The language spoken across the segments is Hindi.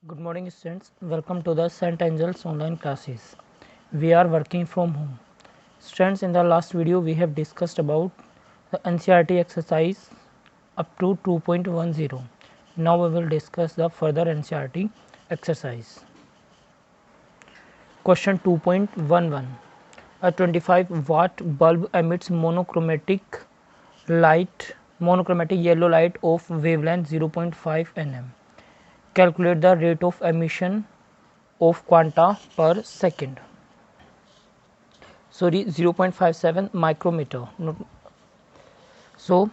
Good morning students, welcome to the St. Angels online classes. We are working from home. Students, in the last video we have discussed about the NCERT exercise up to 2.10. Now we will discuss the further NCERT exercise. Question 2.11. A 25 watt bulb emits monochromatic yellow light of wavelength 0.5 nm. Calculate the rate of emission of quanta per second. Sorry, 0.57 micrometer. So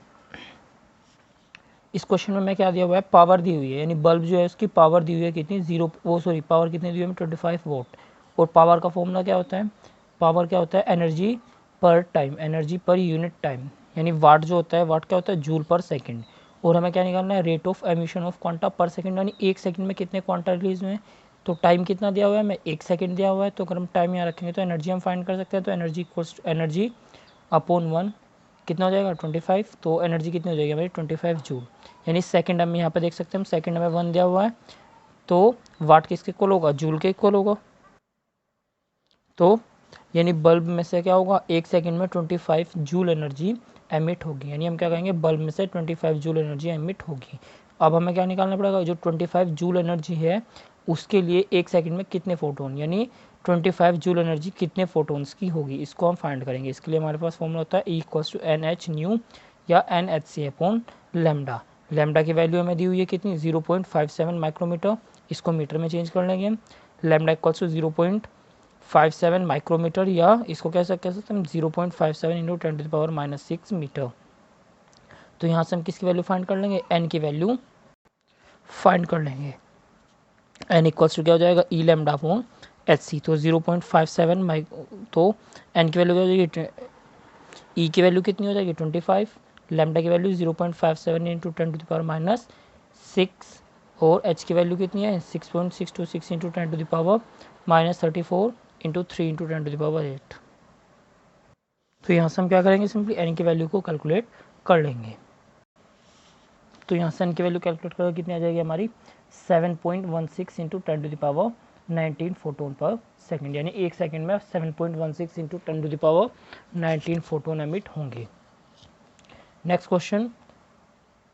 इस क्वेश्चन में मैं क्या दिया हुआ है, पावर दी हुई है, यानी बल्ब जो है उसकी पावर दी हुई है कितनी, पावर कितनी दी हुई है 25 वोट. और पावर का फॉर्मूला क्या होता है, पावर क्या होता है, एनर्जी पर time, energy per unit time, यानी वाट जो होता है, वाट क्या होता है, जूल पर सेकंड. और हमें क्या निकालना है, rate of emission of quanta पर सेकंड, यानी एक सेकंड में कितने क्वांटा रिलीज हुए हैं. तो टाइम कितना दिया हुआ है, हमें 1 सेकंड दिया हुआ है, तो अगर हम टाइम यहाँ रखेंगे तो एनर्जी हम फाइंड कर सकते हैं. तो एनर्जी अपॉन 1 कितना हो जाएगा 25. तो एनर्जी कितनी हो जाएगी हमारी 25 जूल, यानी सेकंड हम यहाँ पे देख सकते हैं, हम सेकंड में 1 दिया हुआ है, तो वाट किसके इक्वल होगा, जूल के इक्वल होगा. तो यानी बल्ब में से क्या होगा, 1 सेकंड में 25 जूल एनर्जी एमिट होगी, यानी हम क्या कहेंगे, बल्ब में से 25 जूल एनर्जी एमिट होगी. अब हमें क्या निकालना पड़ेगा, जो 25 जूल एनर्जी है उसके लिए 1 सेकंड में कितने फोटोन, यानी 25 जूल एनर्जी कितने फोटोन्स की होगी, इसको हम फाइंड करेंगे. इसके लिए हमारे पास फॉर्मूला होता है E=NH न्यू या NHC अपॉन लैम्डा. लैम्डा की वैल्यू हमें दी हुई है कितनी, 0.57 माइक्रोमीटर. इसको मीटर में चेंज कर लेंगे हम. लैम्डा इक्वल्स टू 0.57 माइक्रोमीटर, या इसको कह सकते हैं हम 0.57 इंटू 10⁻⁻6 मीटर. तो यहाँ से हम किसकी वैल्यू फाइंड कर लेंगे, एन की वैल्यू फाइंड कर लेंगे. एन इक्वल्स टू क्या हो जाएगा, ई लैम्डा अपॉन एच सी. तो 0.57 तो एन की वैल्यू क्या हो जाएगी, ई की वैल्यू कितनी हो जाएगी 25, लैम्डा की वैल्यू 0.57 इंटू 10⁻⁻6, और एच की वैल्यू कितनी है 6.626 इंटू 10⁻⁻34 इंटू 3 इंटू 10⁻8. तो यहाँ से हम क्या करेंगे, सिंपली एन की वैल्यू को कैलकुलेट कर लेंगे. तो यहाँ से एन की वैल्यू कैलकुलेट करोगे कितनी आ जाएगी हमारी 7.16 इंटू 10⁻19 फोटोन पर सेकंड, यानी 1 सेकंड में 7.16 इंटू 10⁻19 फोटोन एमिट होंगे. Next question,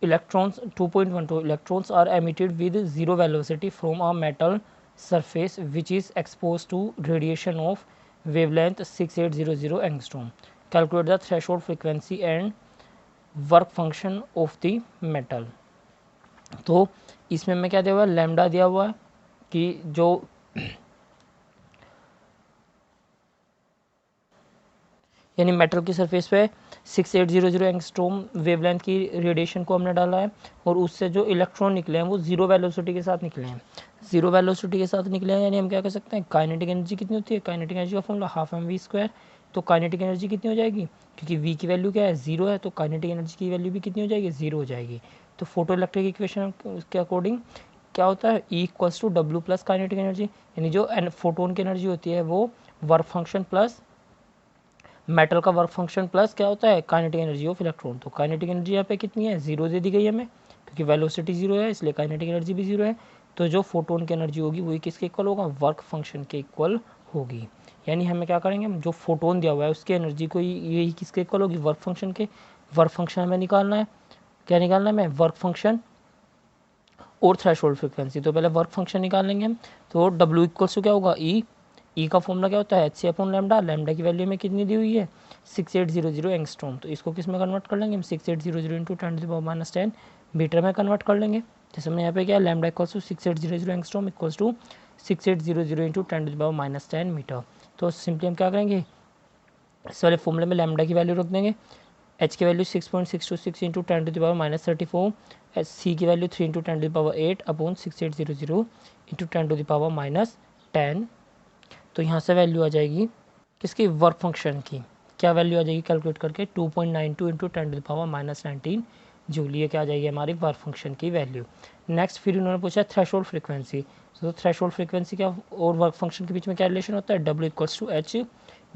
electrons 2.12 electrons are emitted with zero velocity from a metal surface which is exposed to radiation of wavelength 6800 angstrom. Calculate the threshold frequency and work function of the metal. तो इसमें मैं क्या दिया हुआ है, लैम्डा दिया हुआ है कि जो यानी मेटल की सरफेस पे 6800 एंगस्ट्रॉम वेवलेंथ की रेडिएशन को हमने डाला है, और उससे जो इलेक्ट्रॉन निकले हैं वो जीरो वेलोसिटी के साथ निकले हैं. जीरो वेलोसिटी के साथ निकले हैं, यानी हम क्या कर सकते हैं, काइनेटिक एनर्जी कितनी होती है, काइनेटिक एनर्जी का फॉर्मूला हाफ mv². तो काइनेटिक एनर्जी कितनी हो जाएगी, क्योंकि v की वैल्यू क्या है, जीरो है, तो काइनेटिक एनर्जी की वैल्यू भी कितनी हो जाएगी, जीरो हो जाएगी. तो फोटो इलेक्ट्रिक इक्वेशन के अकॉर्डिंग क्या होता है, E=W प्लस काइनेटिक एनर्जी, यानी जो फोटोन की एनर्जी होती है वो वर्क फंक्शन प्लस मेटल का वर्क फंक्शन प्लस क्या होता है, काइनेटिक एनर्जी ऑफ इलेक्ट्रॉन. तो काइनेटिक एनर्जी यहाँ पे कितनी है, जीरो दे दी गई है हमें, क्योंकि वेलोसिटी जीरो है इसलिए काइनेटिक एनर्जी भी जीरो है. तो जो फोटोन की एनर्जी होगी वही किसके इक्वल होगा, वर्क फंक्शन के इक्वल होगी. यानी हमें क्या करेंगे, जो फोटोन दिया हुआ है उसकी एनर्जी को यही किसके इक्वल होगी, वर्क फंक्शन के. वर्क फंक्शन हमें निकालना है, क्या निकालना है हमें, वर्क फंक्शन और थ्रेशोल्ड फ्रिक्वेंसी. तो पहले वर्क फंक्शन निकाल लेंगे हम. तो डब्ल्यू इक्वल्स टू क्या होगा, ई का फॉर्मूला क्या होता है, H C upon lambda. Lambda की वैल्यू में कितनी दी हुई है 6800 एंगस्ट्रॉम. तो इसको किस में कन्वर्ट कर लेंगे हम, 6800 इंटू 10⁻⁻10 मीटर में कन्वर्ट कर लेंगे. जैसे हमने यहाँ पे क्या, lambda equals to 6800 angstrom equals to 6800 into 10⁻⁻10 metre. तो सिंपली हम क्या करेंगे, इस वाले फॉर्मूले में लैम्डा की वैल्यू रख देंगे. एच की वैल्यू 6.626 इंटू 10⁻⁻34, एच सी की वैल्यू 3 इंटू 10⁻8 अपॉन 6800 इंटू 10⁻10. तो यहाँ से वैल्यू आ जाएगी किसकी, वर्क फंक्शन की. क्या वैल्यू आ जाएगी कैलकुलेट करके, 2.92 इंटू 10⁻⁻19 जूल. ये क्या आ जाएगी हमारी वर्क फंक्शन की वैल्यू. नेक्स्ट फिर उन्होंने पूछा थ्रेशोल्ड फ्रीक्वेंसी. तो थ्रेशोल्ड फ्रीक्वेंसी क्या और वर्क फंक्शन के बीच में क्या रिलेशन होता है, W equals to H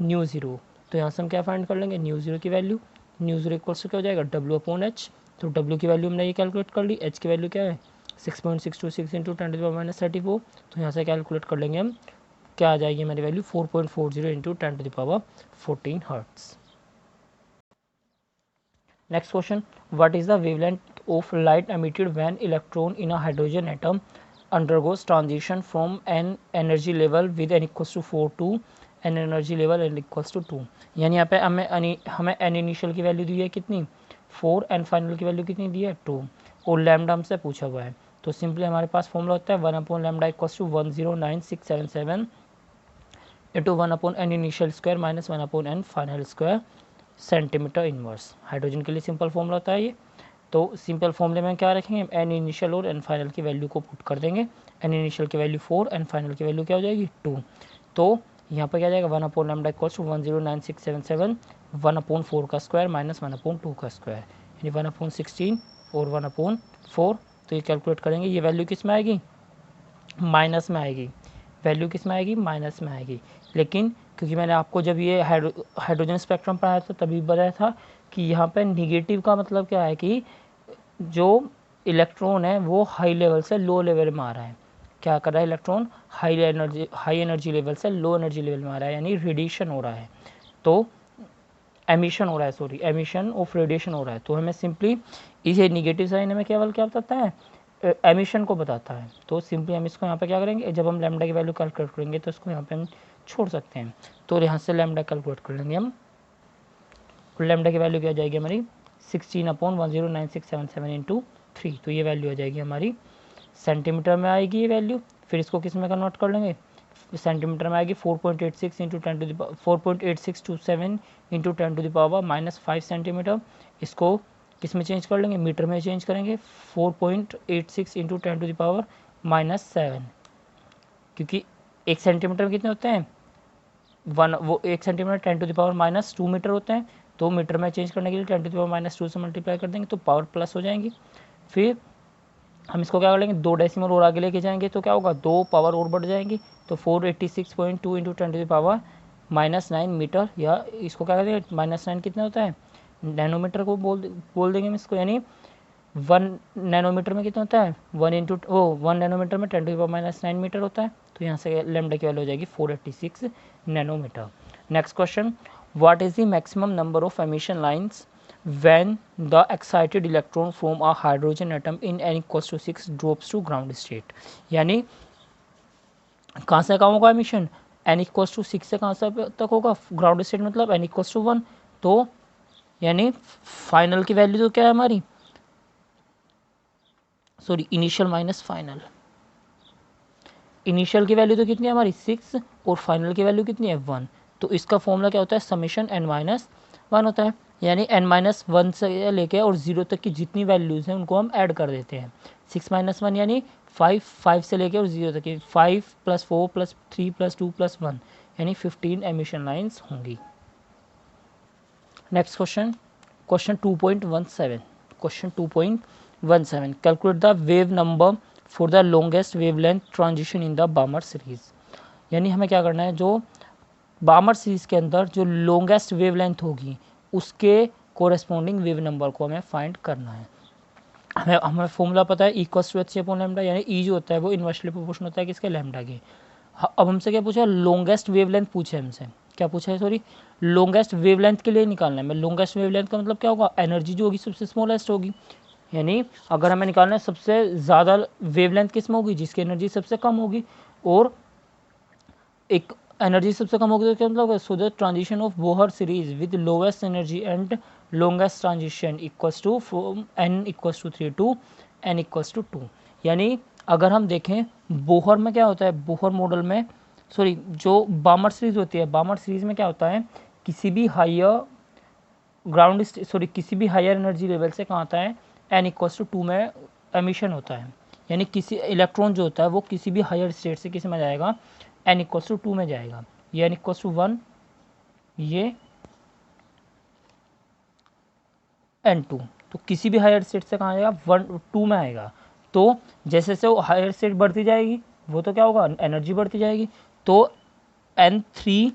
nu zero. तो यहाँ से हम क्या फाइंड कर लेंगे, न्यू जीरो की value. Nu zero equals to क्या हो जाएगा, W अपॉन एच. तो W की वैल्यू हमने ये कैलकुलेट कर ली, एच की वैल्यू क्या है 6.626 इंटू 10⁻34, तो यहाँ से कैलकुलेट कर लेंगे हम, क्या आ जाएगी हमारी value 4.40 into 10⁻14 hertz. Next question, what is the wavelength of light emitted when electron in a hydrogen atom undergoes transition from n energy level with n equals to 4 to n energy level n equals to 2। यानी यहाँ पे हमें n इनिशियल की वैल्यू दी है कितनी 4, n फाइनल की वैल्यू कितनी दी है 2, और लैम्डा हमसे पूछा हुआ है। तो सिंपली हमारे पास फॉर्मूला होता है 1 lambda equals to 109677 into 1 n initial square minus 1 n final square centimetre inverse. Hydrogen के लिए सिंपल फॉर्मूला होता है ये। तो सिंपल फॉर्मूले में क्या रखेंगे, एन इनिशियल और एन फाइनल की वैल्यू को पुट कर देंगे। एन इनिशियल की वैल्यू 4, एन फाइनल की वैल्यू क्या हो जाएगी 2। तो यहाँ पर क्या जाएगा 1 लैम्डा इक्वल्स टू 109677 1/4 का स्क्वायर माइनस 1/2 का स्क्वायर, यानी 1/16 और 1/4। तो ये कैलकुलेट करेंगे, ये वैल्यू किस में आएगी, माइनस में आएगी। वैल्यू किस में आएगी, माइनस में आएगी। लेकिन क्योंकि मैंने आपको जब ये हाइड्रोजन स्पेक्ट्रम पढ़ाया था तभी बताया था कि यहाँ पे निगेटिव का मतलब क्या है कि जो इलेक्ट्रॉन है वो हाई लेवल से लो लेवल में आ रहा है। क्या कर रहा है इलेक्ट्रॉन, हाई एनर्जी लेवल से लो एनर्जी लेवल में आ रहा है, यानी रेडिएशन हो रहा है। तो एमिशन हो रहा है, सॉरी एमिशन ऑफ रेडिएशन हो रहा है। तो हमें सिंपली इसे निगेटिव साइन हमें केवल क्या बताता है, एमिशन को बताता है। तो सिंपली हम इसको यहाँ पे क्या करेंगे, जब हम लैम्डा की वैल्यू कैलकुलेट करेंगे तो इसको यहाँ पे हम छोड़ सकते हैं। तो यहाँ से लैम्डा कैलकुलेट कर लेंगे हम, लैम्डा की वैल्यू क्या जाएगी हमारी 16/109677 इंटू 3। तो ये वैल्यू आ जाएगी हमारी सेंटीमीटर में आएगी ये वैल्यू। फिर इसको किस में कन्वर्ट कर लेंगे, सेंटीमीटर में आएगी 4.86 इंटू 4.8627 इंटू 10⁻⁻5 सेंटीमीटर। इसको किस में चेंज कर लेंगे, मीटर में चेंज करेंगे 4.86 इंटू 10⁻⁻7, क्योंकि 1 सेंटीमीटर में कितने होते हैं 1, वो 1 सेंटीमीटर 10⁻⁻2 मीटर होते हैं। तो मीटर में चेंज करने के लिए 10⁻⁻2 से मल्टीप्लाई कर देंगे तो पावर प्लस हो जाएंगी। फिर हम इसको क्या कर लेंगे, 2 डेसिमल और आगे लेके जाएंगे तो क्या होगा 2 पावर और बढ़ जाएंगी। तो 486.2 इंटू 10⁻⁻9 मीटर, या इसको क्या करेंगे -9 कितना होता है नैनोमीटर को बोल देंगे हम इसको, यानी 1 नैनोमीटर में कितना होता है 1 नैनोमीटर में 10⁻⁻9 मीटर होता है। तो यहाँ से लैम्डा की वैल्यू हो जाएगी 486 nanometre. Next question, what is the maximum number of emission lines when the excited electron from a hydrogen atom in n equals to 6 drops to ground state। यानी कहाँ से कहाँ होगा एमिशन, n इक्वल्स टू 6 से कहाँ से तक होगा ग्राउंड स्टेट, मतलब n इक्वल्स टू 1। तो यानी फाइनल की वैल्यू तो क्या है हमारी, sorry initial minus final, initial की वैल्यू तो कितनी है हमारी 6 और फाइनल की वैल्यू कितनी है 1। तो इसका फॉर्मूला क्या होता है, समेशन n-1 होता है। यानी n-1 से लेके और 0 तक की जितनी वैल्यूज़ हैं उनको हम ऐड कर देते हैं। 6 - 1 यानी 5 से लेके और 0 तक की 5 + 4 + 3 + 2 + 1 यानी 15 एमिशन लाइन्स होंगी। Next question, question 2.17 calculate the wave number for the longest wavelength transition in the बामर series. यानी हमें क्या करना है, जो बामर सीरीज के अंदर जो लॉन्गेस्ट वेवलेंथ होगी उसके कोरेस्पॉन्डिंग वेव नंबर को हमें फाइंड करना है। हमें फॉर्मूला पता है E=h/λ, यानी ई जो होता है वो इन्वर्सली प्रोपोर्शनल होता है किसके, लैम्डा के। अब हमसे क्या पूछा, लॉन्गेस्ट वेवलेंथ पूछा है हमसे, क्या पूछा है सॉरी, लॉन्गेस्ट वेवलेंथ के लिए निकालना है। मैं लॉन्गेस्ट वेवलेंथ का मतलब क्या होगा, एनर्जी जो होगी सबसे स्मॉलेस्ट होगी। यानी अगर हमें निकालना है सबसे ज़्यादा वेवलेंथ किस में होगी, जिसकी एनर्जी सबसे कम होगी, और एक एनर्जी सबसे कम होगी तो क्या मतलब, so the transition of Bohr series with lowest energy and longest transition equals to from n = 3 to n = 2। यानी अगर हम देखें बोहर में क्या होता है, बोहर मॉडल में, सॉरी जो बामर सीरीज होती है, बामर सीरीज में क्या होता है, किसी भी हायर किसी भी हायर एनर्जी लेवल से कहाँ आता है n = 2 में एमिशन होता है। यानी किसी इलेक्ट्रॉन जो होता है वो किसी भी हायर स्टेट से किस में जाएगा, n = 2 में जाएगा। ये n = 1, ये n2, तो किसी भी हायर स्टेट से कहाँ आएगा 2 में आएगा। तो जैसे से वो हायर स्टेट बढ़ती जाएगी वो तो क्या होगा, एनर्जी बढ़ती जाएगी। तो n3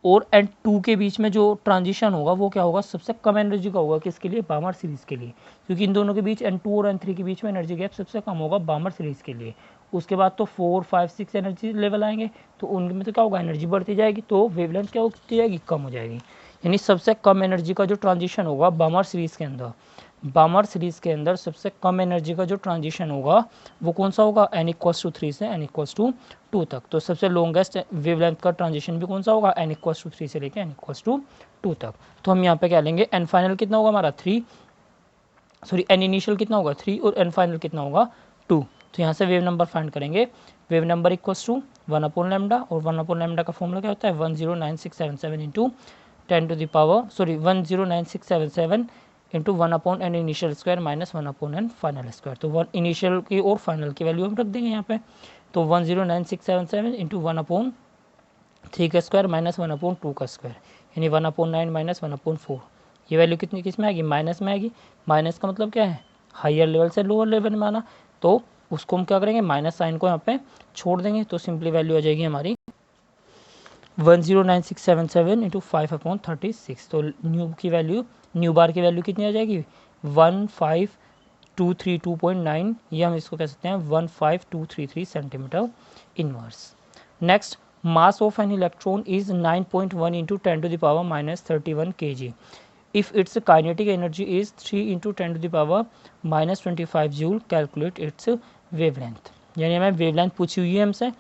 और N2 के बीच में जो ट्रांजिशन होगा वो क्या होगा, सबसे कम एनर्जी का होगा। किसके लिए, बामर सीरीज के लिए, क्योंकि इन दोनों के बीच N2 और N3 के बीच में एनर्जी गैप सबसे कम होगा बामर सीरीज के लिए। उसके बाद तो 4, 5, 6 एनर्जी लेवल आएंगे, तो उनमें तो क्या होगा, एनर्जी बढ़ती जाएगी, तो वेवलेंथ क्या होती जाएगी, कम हो जाएगी। यानी सबसे कम एनर्जी का जो ट्रांजिशन होगा बामर सीरीज के अंदर, बामर सीरीज के अंदर सबसे कम एनर्जी का जो ट्रांजिशन होगा वो कौन सा होगा, n=3 से n=2 तक। तो सबसे लॉन्गेस्ट वेवलेंथ का ट्रांजिशन भी कौन सा होगा, n=3 से लेकर n=2 तक। तो हम यहाँ पे क्या लेंगे, n फाइनल कितना होगा हमारा 3, सॉरी n इनिशियल कितना होगा 3 और n फाइनल कितना होगा 2। तो यहाँ से वेव नंबर फाइंड करेंगे, वेव नंबर = 1/λ, और 1/λ का फॉर्मूला क्या होता है, 109,677 into 109,677 into 1/n initial square minus 1/n final square. तो 1 इनिशियल की और फाइनल की वैल्यू हम रख देंगे यहाँ पे। तो 109,677 इंटू 1/3 का स्क्वायर माइनस 1/2 का स्क्वायर, यानी 1/9 माइनस 1/4। ये वैल्यू कितनी किस में आएगी, माइनस में आएगी। माइनस का मतलब क्या है, हायर लेवल से लोअर लेवल में आना, तो उसको हम क्या करेंगे, माइनस साइन को यहाँ पे छोड़ देंगे, तो सिंपली वैल्यू आ जाएगी हमारी 109,677 इंटू 5/36। तो न्यू की वैल्यू, न्यू बार की वैल्यू कितनी आ जाएगी, 15232.9, ये हम इसको कह सकते हैं 15233 centimetre inverse. Next, mass of an electron is 9.1 into 10⁻³ kg if its kinetic energy is 3 into 10⁻⁻25 joule, calculate its wavelength. यानी हमें वेवलेंथ पूछी हुई है हमसे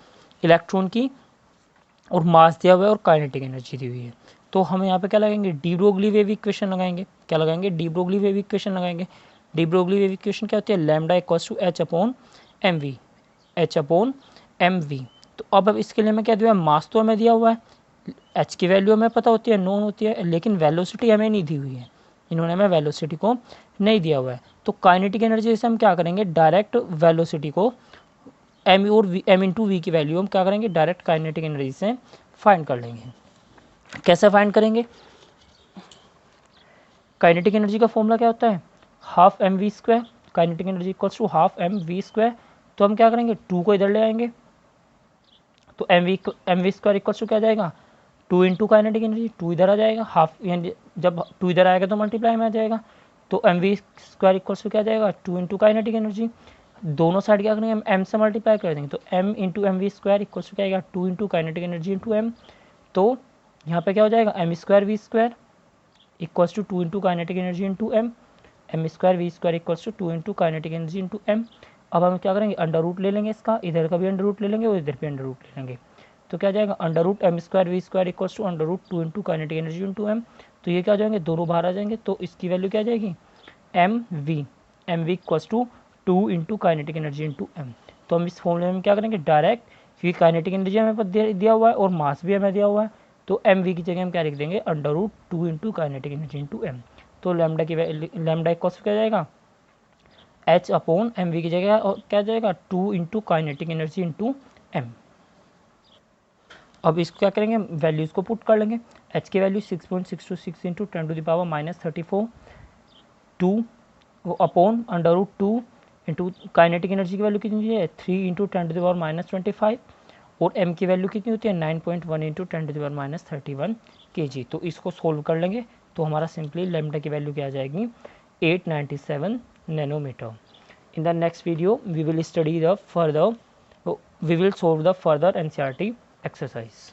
इलेक्ट्रॉन की, और मास दिया हुआ है और काइनेटिक एनर्जी दी हुई है। तो हम यहाँ पे क्या लगाएंगे, डी ब्रोगली वेव इक्वेशन लगाएंगे। क्या लगाएंगे, डी ब्रोगली वेव इक्वेशन लगाएंगे। डी ब्रोगली वेव इक्वेशन क्या होती है, λ=h/mv, h/mv। तो अब इसके लिए हमें क्या दिया है, मास तो हमें दिया हुआ है, एच की वैल्यू हमें पता होती है, नोन होती है, लेकिन वेलोसिटी हमें नहीं दी हुई है, इन्होंने हमें वेलोसिटी को नहीं दिया हुआ है। तो काइनेटिक एनर्जी से हम क्या करेंगे, डायरेक्ट वेलोसिटी को एम और एम इंटू वी की वैल्यू हम क्या करेंगे, डायरेक्ट काइनेटिक एनर्जी से फाइंड कर लेंगे। कैसे फाइंड करेंगे, काइनेटिक एनर्जी का फॉर्मूला क्या होता है, half mv², kinetic energy = half mv²। तो हम क्या करेंगे, 2 को इधर ले आएंगे, तो mv² क्या जाएगा, 2 इंटू काइनेटिक एनर्जी, 2 इधर आ जाएगा, हाफ यानी जब 2 इधर आएगा तो मल्टीप्लाई में आ जाएगा, तो mv² क्या जाएगा, 2 इंटू काइनेटिक एनर्जी। दोनों साइड क्या करेंगे, हम m से मल्टीप्लाई कर देंगे, तो m इंटू mv² क्या आएगा, 2 into kinetic energy into m। तो यहाँ पे क्या हो जाएगा, m²v² = 2 into kinetic energy into m, m²v² = 2 into kinetic energy into m। अब हम क्या करेंगे, अंडर रूट ले लेंगे इसका, इधर का भी अंडर रूट ले लेंगे और इधर भी अंडर रूट ले लेंगे। तो क्या जाएगा, m²v² = 2 into kinetic energy into m। तो ये क्या हो जाएंगे, दोनों बाहर आ जाएंगे, तो इसकी वैल्यू क्या आ जाएगी, mv = 2 into kinetic energy into m। तो हम इस फॉर्मूले में क्या करेंगे, डायरेक्ट, क्योंकि काइनेटिक एनर्जी हमें दिया हुआ है और मास भी हमें दिया हुआ है, तो mv की जगह हम क्या लिख देंगे, √2 into kinetic energy into m। तो लैम्डा की लैम्डा इक्वल्स क्या जाएगा, h/mv की जगह और क्या जाएगा, 2 into kinetic energy into m। अब इसको क्या करेंगे, वैल्यूज़ को पुट कर लेंगे। h की value 6.626 into 10⁻⁻34, 2 upon √2 into kinetic energy की वैल्यू कितनी है, 3 इंटू 10⁻⁻25, और m की वैल्यू कितनी होती है, 9.1 इंटू 10⁻31 kg। तो इसको सोल्व कर लेंगे, तो हमारा सिंपली लैम्डा की वैल्यू क्या आ जाएगी, 897 nanometre. In the next video we will solve the further NCERT exercise.